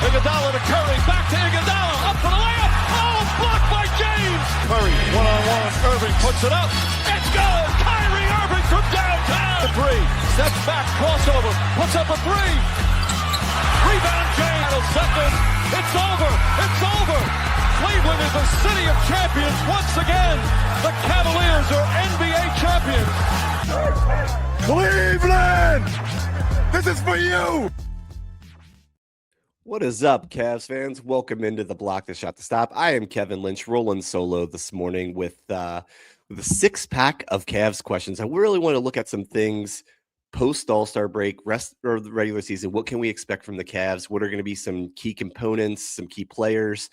Iguodala to Curry, back to Iguodala, up for the layup. Oh, blocked by James. Curry, one-on-one. Irving puts it up. It's good. Kyrie Irving from downtown. The three, steps back, crossover, puts up a three. Rebound James. Second. It's over. It's over. Cleveland is the city of champions once again. The Cavaliers are NBA champions. Cleveland! This is for you! What is up, Cavs fans? Welcome into the Block the Shot to Stop. I am Kevin Lynch, rolling solo this morning with a six-pack of Cavs questions. I really want to look at some things post-All-Star break, rest of the regular season. What can we expect from the Cavs? What are going to be some key components, some key players?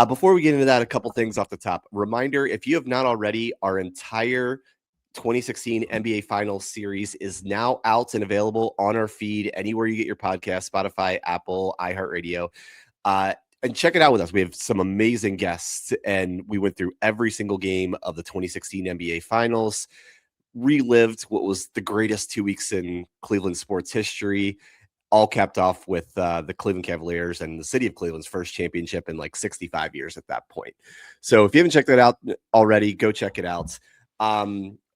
Before we get into that, a couple things off the top. Reminder, if you have not already, our entire 2016 NBA Finals series is now out and available on our feed anywhere you get your podcast, Spotify, Apple, iHeartRadio. And check it out with us. We have some amazing guests, and we went through every single game of the 2016 NBA Finals, relived what was the greatest 2 weeks in Cleveland sports history, all capped off with the Cleveland Cavaliers and the city of Cleveland's first championship in like 65 years at that point. So if you haven't checked that out already, go check it out.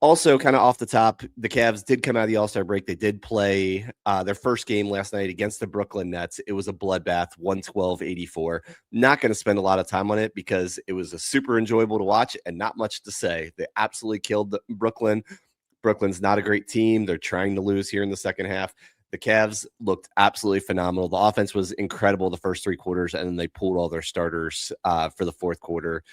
Also, kind of off the top, the Cavs did come out of the All-Star break. They did play their first game last night against the Brooklyn Nets. It was a bloodbath, 112-84. Not going to spend a lot of time on it because it was a super enjoyable to watch and not much to say. They absolutely killed Brooklyn. Brooklyn's not a great team. They're trying to lose here in the second half. The Cavs looked absolutely phenomenal. The offense was incredible the first three quarters, and then they pulled all their starters for the fourth quarter.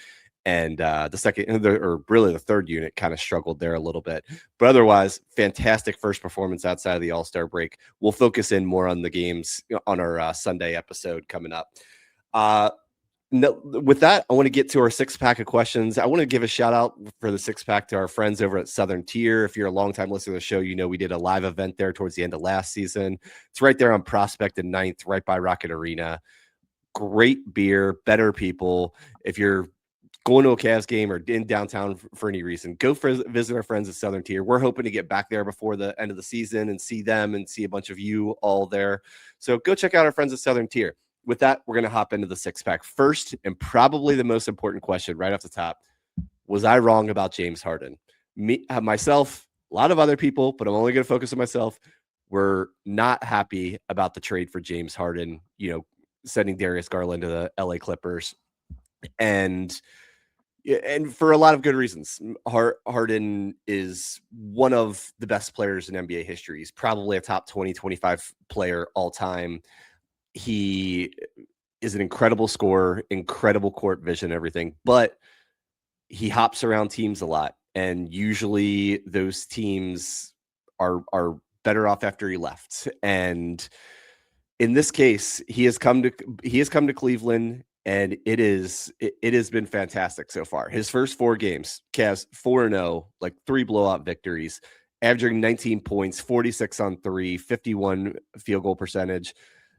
And the third unit kind of struggled there a little bit. But otherwise, fantastic first performance outside of the All-Star break. We'll focus in more on the games on our Sunday episode coming up. With that, I want to get to our six-pack of questions. I want to give a shout-out for the six-pack to our friends over at Southern Tier. If you're a longtime listener to the show, you know we did a live event there towards the end of last season. It's right there on Prospect and 9th, right by Rocket Arena. Great beer, better people. If you're going to a Cavs game or in downtown for any reason, go visit our friends at Southern Tier. We're hoping to get back there before the end of the season and see them and see a bunch of you all there. So go check out our friends at Southern Tier. With that, we're going to hop into the six-pack. First, and probably the most important question right off the top, was I wrong about James Harden? Myself, a lot of other people, but I'm only going to focus on myself, were not happy about the trade for James Harden, sending Darius Garland to the LA Clippers. And for a lot of good reasons. Harden is one of the best players in NBA history. He's probably a top 20, 25 player all time. He is an incredible scorer, incredible court vision, everything, but he hops around teams a lot. And usually those teams are better off after he left. And in this case, he has come to Cleveland, and it has been fantastic so far. His first four games, Cavs 4-0, like 3 blowout victories, averaging 19 points, 46 on 3, 51 field goal percentage,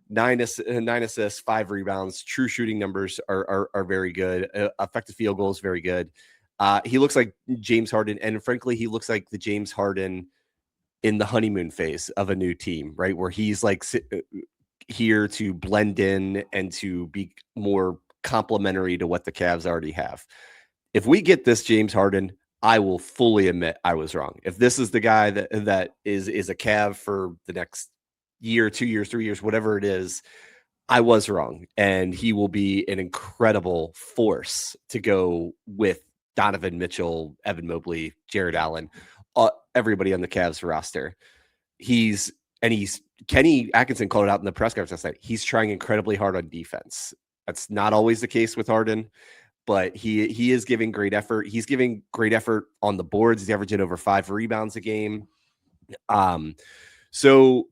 9 assists, 5 rebounds. True shooting numbers are very good. Effective field goals, very good. He looks like James Harden, and frankly, he looks like the James Harden in the honeymoon phase of a new team, right? Where he's like here to blend in and to be more complementary to what the Cavs already have. If we get this James Harden, I will fully admit I was wrong. If this is the guy that is a Cav for the next year, 2 years, 3 years, whatever it is, I was wrong. And he will be an incredible force to go with Donovan Mitchell, Evan Mobley, Jared Allen, everybody on the Cavs roster. Kenny Atkinson called it out in the press conference last night. He's trying incredibly hard on defense. That's not always the case with Harden, but he is giving great effort. He's giving great effort on the boards. He's averaging over 5 rebounds a game. So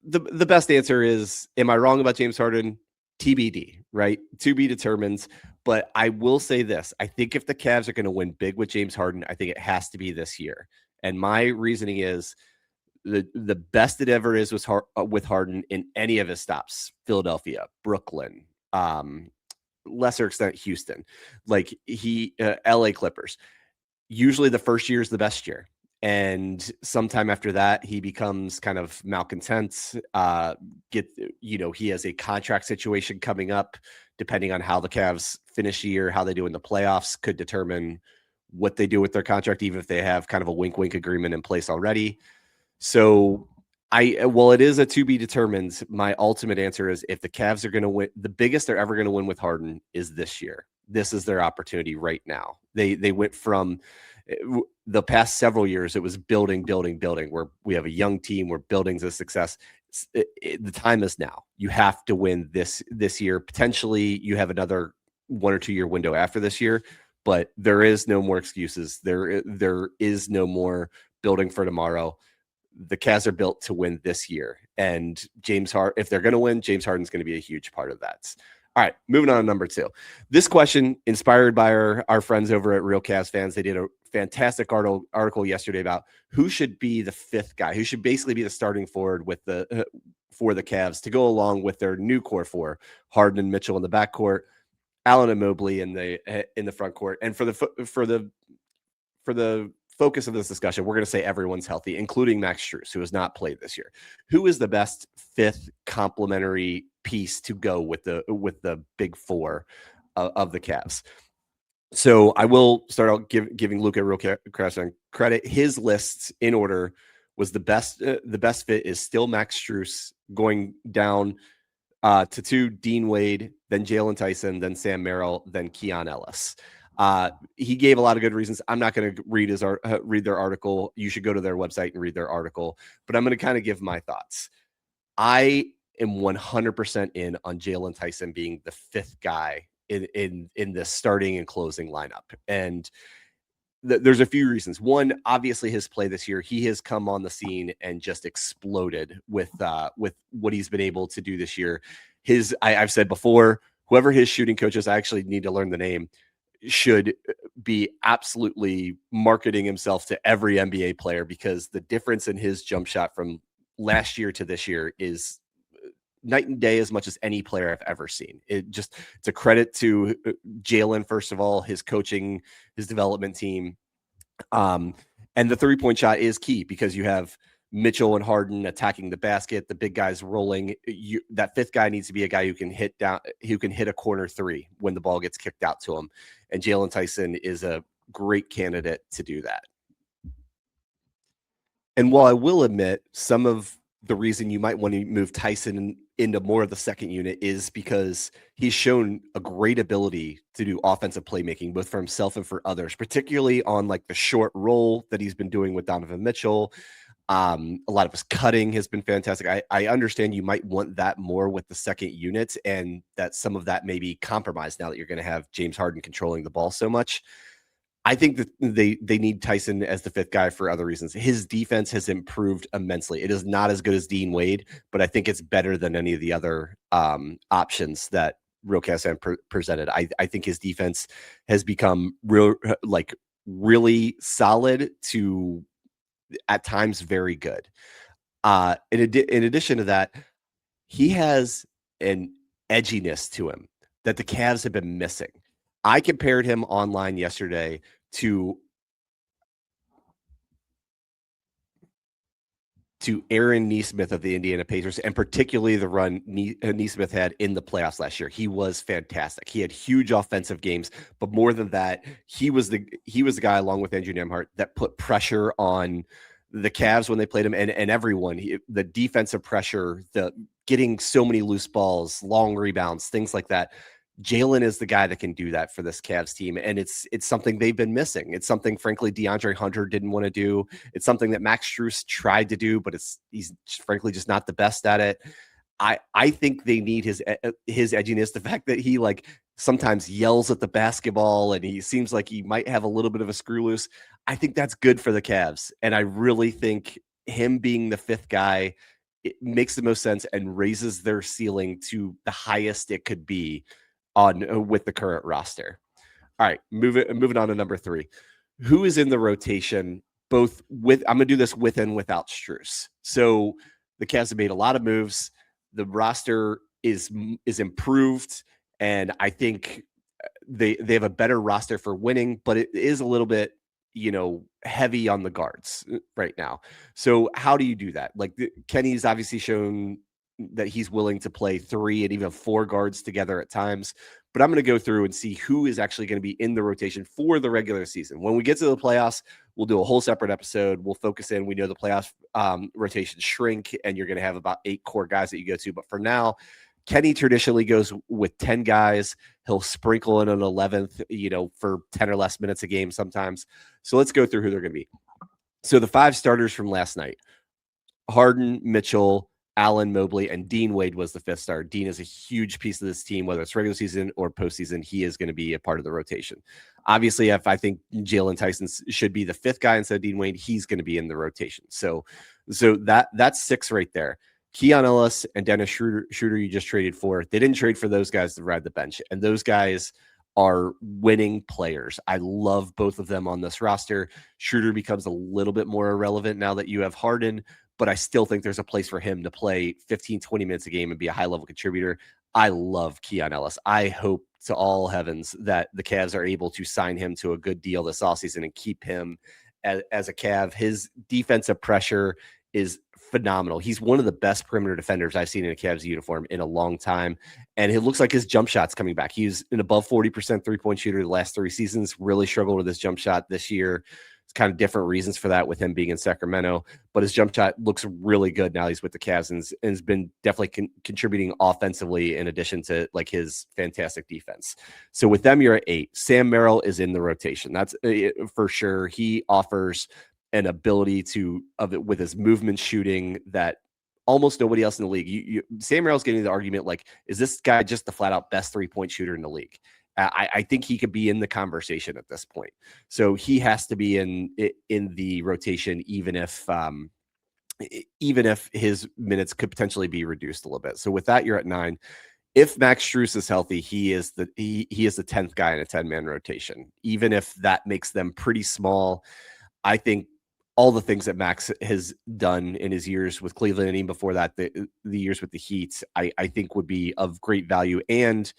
the best answer is, am I wrong about James Harden? TBD, right? To be determined. But I will say this. I think if the Cavs are going to win big with James Harden, I think it has to be this year. And my reasoning is the best it ever is with Harden in any of his stops. Philadelphia, Brooklyn, lesser extent Houston, like LA Clippers. Usually the first year is the best year. And sometime after that, he becomes kind of malcontent. He has a contract situation coming up. Depending on how the Cavs finish the year, how they do in the playoffs could determine what they do with their contract, even if they have kind of a wink-wink agreement in place already. So while it is a to be determined, my ultimate answer is if the Cavs are going to win, the biggest they're ever going to win with Harden is this year. This is their opportunity right now. They went from the past several years, it was building, where we have a young team, we're building to success. The time is now. You have to win this year. Potentially, you have another 1 or 2 year window after this year, but there is no more excuses. There is no more building for tomorrow. The Cavs are built to win this year, and if they're going to win, James Harden's going to be a huge part of that. All right, moving on to number 2. This question inspired by our friends over at Real Cavs Fans. They did a fantastic article yesterday about who should be the 5th guy, who should basically be the starting forward for the Cavs to go along with their new core 4, Harden and Mitchell in the backcourt, Allen and Mobley in the front court. And for the focus of this discussion, we're going to say everyone's healthy, including Max Strus, who has not played this year. Who is the best 5th complementary piece to go with the big 4 of the Cavs? So I will start out giving Luka Real credit. His lists in order was the best. The best fit is still Max Strus, going down to 2, Dean Wade, then Jalen Tyson, then Sam Merrill, then Keon Ellis. He gave a lot of good reasons. I'm not going to read their article. You should go to their website and read their article, but I'm going to kind of give my thoughts. I am 100% in on Jalen Tyson being the 5th guy in the starting and closing lineup. And there's a few reasons. One, obviously his play this year, he has come on the scene and just exploded with what he's been able to do this year. I've said before, whoever his shooting coach is, I actually need to learn the name, should be absolutely marketing himself to every NBA player, because the difference in his jump shot from last year to this year is night and day as much as any player I've ever seen. It's a credit to Jalen, first of all, his coaching, his development team. And the 3-point shot is key because you have Mitchell and Harden attacking the basket, the big guys rolling. That 5th guy needs to be a guy who can hit a corner 3 when the ball gets kicked out to him. And Jalen Tyson is a great candidate to do that. And while I will admit some of the reason you might want to move Tyson into more of the second unit is because he's shown a great ability to do offensive playmaking, both for himself and for others, particularly on like the short roll that he's been doing with Donovan Mitchell. A lot of his cutting has been fantastic. I understand you might want that more with the second unit, and that some of that may be compromised now that you're going to have James Harden controlling the ball so much. I think that they need Tyson as the 5th guy for other reasons. His defense has improved immensely. It is not as good as Dean Wade, but I think it's better than any of the other options that Real Cavs presented. I think his defense has become really solid to at times very good. In addition to that, he has an edginess to him that the Cavs have been missing. I compared him online yesterday to Aaron Nesmith of the Indiana Pacers, and particularly the run Nesmith had in the playoffs last year. He was fantastic. He had huge offensive games, but more than that, he was the guy, along with Andrew Nembhard, that put pressure on the Cavs when they played him, and everyone. The defensive pressure, the getting so many loose balls, long rebounds, things like that. Jalen is the guy that can do that for this Cavs team, and it's something they've been missing. It's something, frankly, DeAndre Hunter didn't want to do. It's something that Max Strus tried to do, but he's frankly just not the best at it. I think they need his edginess. The fact that he sometimes yells at the basketball and he seems like he might have a little bit of a screw loose. I think that's good for the Cavs, and I really think him being the 5th guy, it makes the most sense and raises their ceiling to the highest it could be with the current roster. All right, moving on to number 3. Who is in the rotation? I'm going to do this with and without Strus. So the Cavs have made a lot of moves. The roster is improved, and I think they have a better roster for winning, but it is a little bit heavy on the guards right now. So how do you do that? Like Kenny's obviously shown that he's willing to play 3 and even 4 guards together at times. But I'm going to go through and see who is actually going to be in the rotation for the regular season. When we get to the playoffs, we'll do a whole separate episode. We'll focus in. We know the playoff rotations shrink, and you're going to have about 8 core guys that you go to. But for now, Kenny traditionally goes with 10 guys. He'll sprinkle in an 11th, for 10 or less minutes a game sometimes. So let's go through who they're going to be. So the 5 starters from last night: Harden, Mitchell, Allen, Mobley, and Dean Wade was the 5th star. Dean is a huge piece of this team, whether it's regular season or postseason. He is going to be a part of the rotation. Obviously, if I think Jalen Tyson should be the 5th guy instead of Dean Wade, he's going to be in the rotation. So that's 6 right there. Keon Ellis and Dennis Schroeder you just traded for. They didn't trade for those guys to ride the bench, and those guys are winning players. I love both of them on this roster. Schroeder becomes a little bit more irrelevant now that you have Harden, but I still think there's a place for him to play 15, 20 minutes a game and be a high-level contributor. I love Keon Ellis. I hope to all heavens that the Cavs are able to sign him to a good deal this offseason and keep him as a Cav. His defensive pressure is phenomenal. He's one of the best perimeter defenders I've seen in a Cavs uniform in a long time. And it looks like his jump shot's coming back. He's an above 40% three-point shooter the last 3 seasons, really struggled with his jump shot this year. It's kind of different reasons for that with him being in Sacramento, but his jump shot looks really good now he's with the Cavs, and has been definitely contributing offensively in addition to like his fantastic defense. So with them, you're at 8. Sam Merrill is in the rotation. That's for sure. He offers an ability with his movement shooting that almost nobody else in the league. Sam Merrill's getting the argument, like, is this guy just the flat out best 3-point shooter in the league? I think he could be in the conversation at this point. So he has to be in the rotation, even if his minutes could potentially be reduced a little bit. So with that, you're at 9. If Max Strus is healthy, he is the 10th guy in a 10-man rotation. Even if that makes them pretty small, I think all the things that Max has done in his years with Cleveland and even before that, the years with the Heat, I think would be of great value. And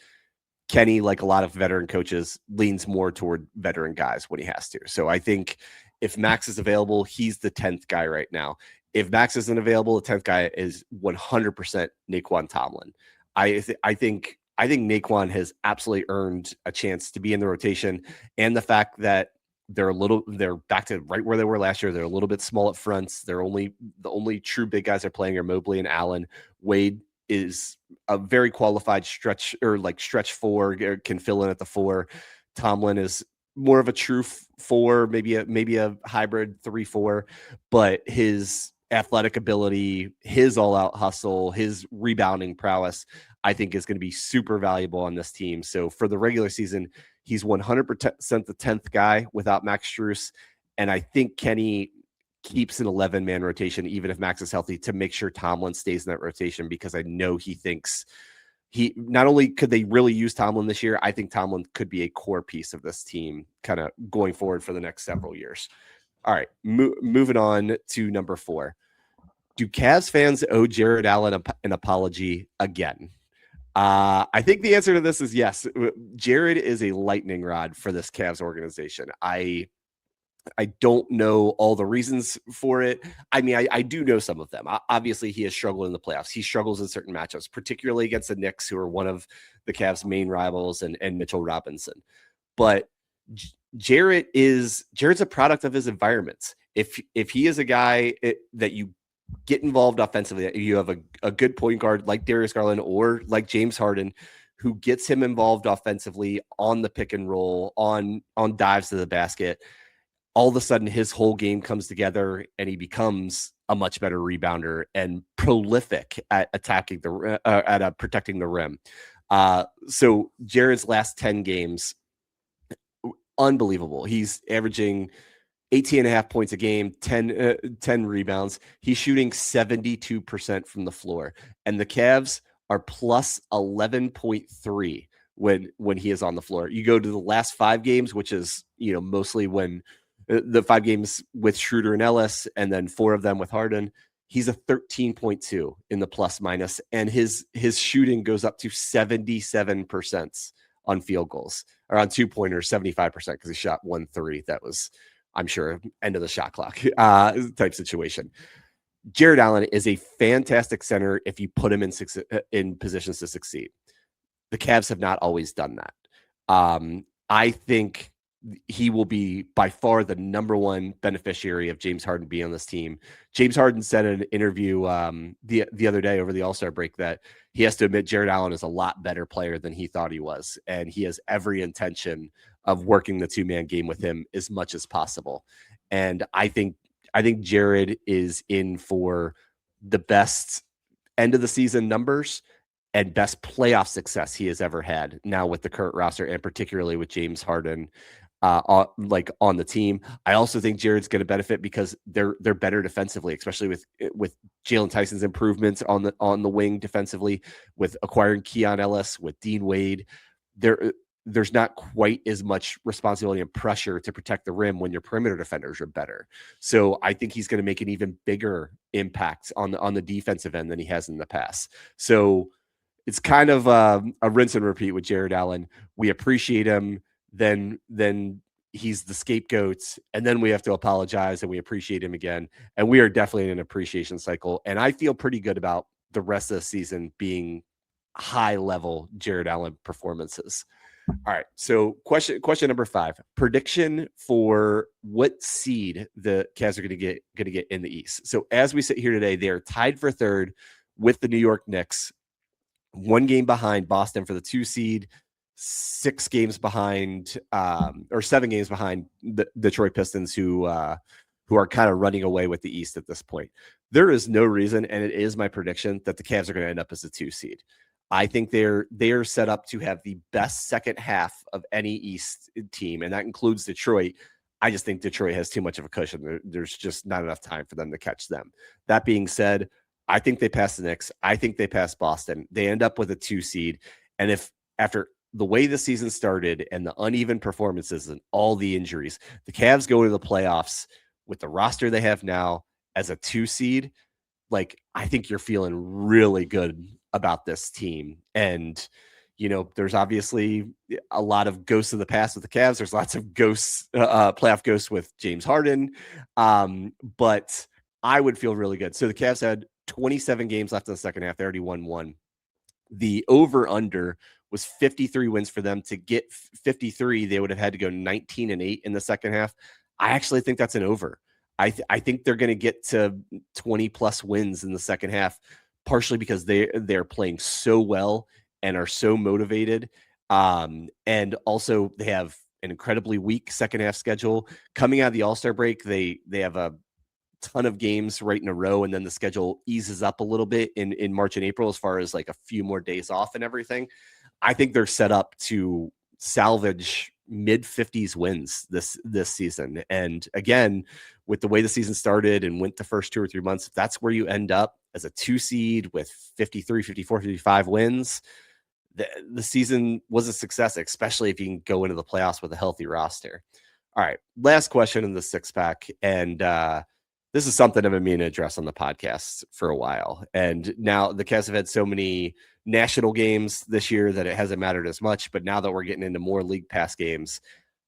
Kenny, like a lot of veteran coaches, leans more toward veteran guys when he has to. So I think if Max is available, he's the 10th guy right now. If Max isn't available, the 10th guy is 100% Naquan Tomlin. I think Naquan has absolutely earned a chance to be in the rotation, and the fact that they're back to right where they were last year. They're a little bit small at fronts. The only true big guys they're playing are Mobley and Allen. Wade is a very qualified stretch 4, can fill in at the 4. Tomlin is more of a true 4, maybe a hybrid 3-4, but his athletic ability, his all-out hustle, his rebounding prowess, I think is going to be super valuable on this team. So for the regular season, he's 100% the 10th guy without Max Strus, and I think Kenny keeps an 11-man rotation, even if Max is healthy, to make sure Tomlin stays in that rotation, because I know he thinks not only could they really use Tomlin this year, I think Tomlin could be a core piece of this team kind of going forward for the next several years. All right, moving on to number 4. Do Cavs fans owe Jared Allen an apology again? I think the answer to this is yes. Jared is a lightning rod for this Cavs organization. I don't know all the reasons for it. I mean, I do know some of them. Obviously, he has struggled in the playoffs. He struggles in certain matchups, particularly against the Knicks, who are one of the Cavs' main rivals, and Mitchell Robinson. But Jared's a product of his environments. If he is a guy that you get involved offensively, you have a good point guard like Darius Garland or like James Harden, who gets him involved offensively on the pick and roll, on dives to the basket, all of a sudden his whole game comes together and he becomes a much better rebounder and prolific at attacking protecting the rim. So Jared's last 10 games, unbelievable. He's averaging 18.5 points a game, 10 rebounds. He's shooting 72% from the floor, and the Cavs are plus 11.3 when he is on the floor. You go to the last 5 games, which is, mostly when the 5 games with Schroeder and Ellis, and then 4 of them with Harden. He's a 13.2 in the plus minus, and his shooting goes up to 77% on field goals, or on 2-pointers, 75%, because he shot 1 3. That was I'm sure, end of the shot clock type situation. Jared Allen is a fantastic center if you put him in positions to succeed. The Cavs have not always done that. I think he will be by far the number one beneficiary of James Harden being on this team. James Harden said in an interview the other day over the All-Star break that he has to admit Jared Allen is a lot better player than he thought he was, and he has every intention of working the two-man game with him as much as possible. And I think Jared is in for the best end of the season numbers and best playoff success he has ever had now with the current roster, and particularly with James Harden on the team. I also think Jared's going to benefit because they're better defensively, especially with Jalen Tyson's improvements on the wing defensively, with acquiring Keon Ellis, with Dean Wade. There's not quite as much responsibility and pressure to protect the rim when your perimeter defenders are better. So I think he's going to make an even bigger impact on the defensive end than he has in the past. So it's kind of a rinse and repeat with Jared Allen. We appreciate him. Then he's the scapegoat, and then we have to apologize, and we appreciate him again. And we are definitely in an appreciation cycle. And I feel pretty good about the rest of the season being high level Jared Allen performances. All right. So question number 5, prediction for what seed the Cavs are going to get in the East. So as we sit here today, they are tied for 3rd with the New York Knicks, 1 game behind Boston for the 2 seed, 6 games behind, or 7 games behind the Detroit Pistons, who are kind of running away with the East at this point. There is no reason, and it is my prediction, that the Cavs are going to end up as a 2 seed. I think they're set up to have the best second half of any East team, and that includes Detroit. I just think Detroit has too much of a cushion. There's just not enough time for them to catch them. That being said, I think they pass the Knicks. I think they pass Boston. They end up with a 2 seed. And if after the way the season started and the uneven performances and all the injuries, the Cavs go to the playoffs with the roster they have now as a 2 seed, like, I think you're feeling really good about this team. And, there's obviously a lot of ghosts of the past with the Cavs. There's lots of ghosts, playoff ghosts with James Harden. But I would feel really good. So the Cavs had 27 games left in the second half. They already won 1. The over-under was 53 wins for them. To get 53, they would have had to go 19-8 in the second half. I actually think that's an over. I think they're going to get to 20-plus wins in the second half, partially because they're playing so well and are so motivated. And also they have an incredibly weak second half schedule. Coming out of the All-Star break, they have a ton of games right in a row, and then the schedule eases up a little bit in March and April as far as like a few more days off and everything. I think they're set up to salvage mid-50s wins this season. And again, with the way the season started and went the first 2 or 3 months, if that's where you end up as a 2 seed with 53, 54, 55 wins, the season was a success, especially if you can go into the playoffs with a healthy roster. All right, last question in the 6-pack. And this is something I've been meaning to address on the podcast for a while. And now the Cavs have had so many national games this year that it hasn't mattered as much. But now that we're getting into more league pass games,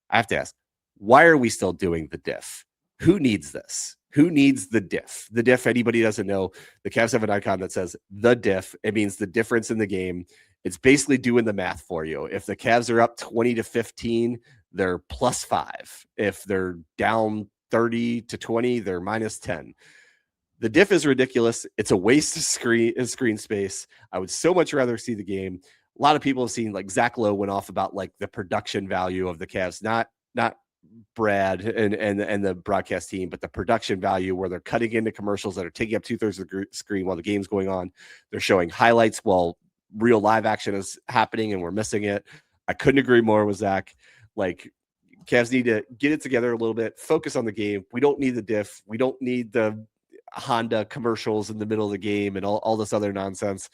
I have to ask, why are we still doing the diff? Who needs this? Who needs the diff? The diff, anybody doesn't know, the Cavs have an icon that says the diff. It means the difference in the game. It's basically doing the math for you. If the Cavs are up 20-15, they're +5. If they're down 30-20, they're -10. The diff is ridiculous. It's a waste of screen space. I would so much rather see the game. A lot of people have seen, like, Zach Lowe went off about like the production value of the Cavs, not Brad and the broadcast team, but the production value where they're cutting into commercials that are taking up 2/3 of the screen while the game's going on. They're showing highlights while real live action is happening and we're missing it. I couldn't agree more with Zach. Like, Cavs need to get it together a little bit, focus on the game. We don't need the diff. We don't need the Honda commercials in the middle of the game and all this other nonsense.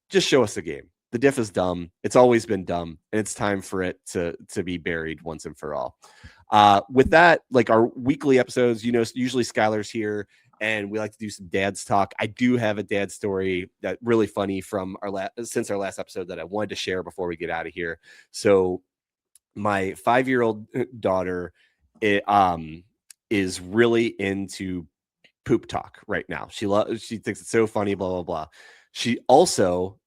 Just show us the game. The diff is dumb. It's always been dumb, and it's time for it to be buried once and for all. With that, like our weekly episodes, usually Skylar's here, and we like to do some dad's talk. I do have a dad story that really funny from since our last episode that I wanted to share before we get out of here. So my 5-year-old daughter, is really into poop talk right now. She thinks it's so funny, blah, blah, blah.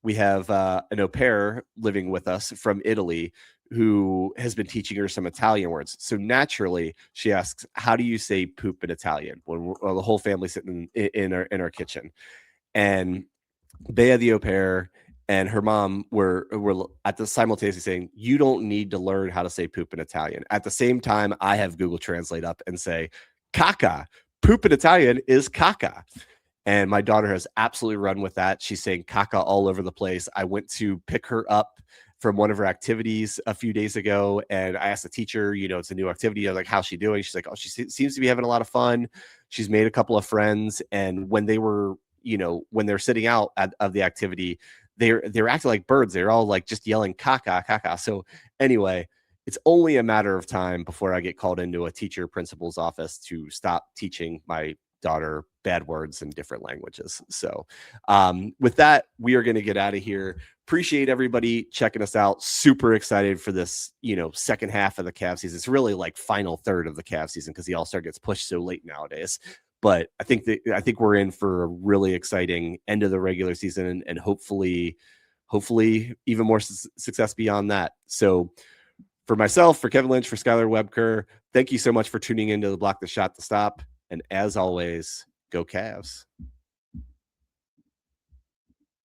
We have an au pair living with us from Italy who has been teaching her some Italian words. So naturally, she asks, "How do you say poop in Italian?" When the whole family sitting in our kitchen, and Bea the au pair and her mom were at the simultaneously saying, "You don't need to learn how to say poop in Italian." At the same time, I have Google Translate up and say, "Caca." Poop in Italian is caca. And my daughter has absolutely run with that. She's saying caca all over the place. I went to pick her up from one of her activities a few days ago, and I asked the teacher, it's a new activity. I was like, "How's she doing?" She's like, "Oh, she seems to be having a lot of fun. She's made a couple of friends." And when they're sitting out of the activity, they're acting like birds. They're all like just yelling caca, caca. So anyway, it's only a matter of time before I get called into a teacher principal's office to stop teaching my daughter bad words in different languages. So with that, we are going to get out of here. Appreciate everybody checking us out. Super excited for this, second half of the Cavs season. It's really like final third of the Cavs season because the All-Star gets pushed so late nowadays. But I think we're in for a really exciting end of the regular season and hopefully even more success beyond that. So for myself, for Kevin Lynch, for Skylar Webker, thank you so much for tuning into the Block the Shot to Stop. And as always, go Cavs.